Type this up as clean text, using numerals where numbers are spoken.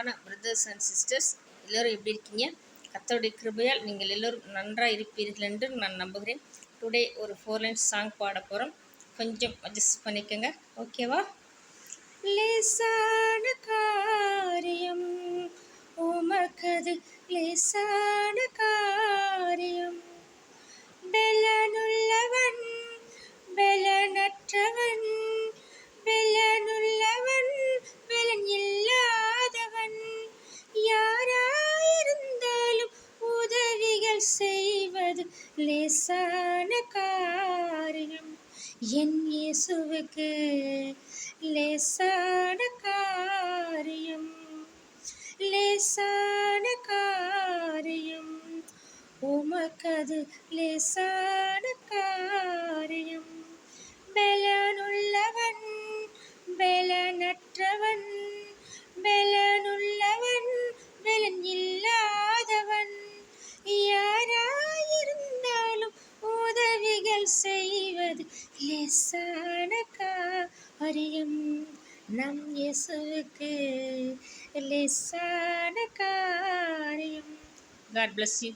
அன்பான brothers and sisters, எல்லோரும் எப்படி இருக்கீங்க? கர்த்தருடைய கிருபையால் நீங்கள் எல்லோரும் நன்றாக இருப்பீர்கள் என்று நான் நம்புகிறேன். டுடே ஒரு 4 லைன்ஸ் சாங் பாட போகிறோம். கொஞ்சம் அட்ஜஸ்ட் பண்ணிக்கோங்க, ஓகேவா? லேசான காரியம் உமக்கது லேசான காரியம், பெலனுள்ளவன் பெலனற்றவன், பெலனுள்ளவன் பெலன் இல்லாதவன், யாராயிருந்தாலும் உதவிகள் செய்வது லேசான காரியம். என் இயேசுவுக்கு லேசான காரியம், லேசான காரியம், உமக்கது லேசான காரியம். பெலனுள்ளவன் பெலனற்றவன், பெலனுள்ளவன் பெலன் இல்லாதவன், யாராயிருந்தாலும் உதவிகள் செய்வது லேசான காரியம். நம் இயேசுவுக்கு லேசான காரியம். God bless you.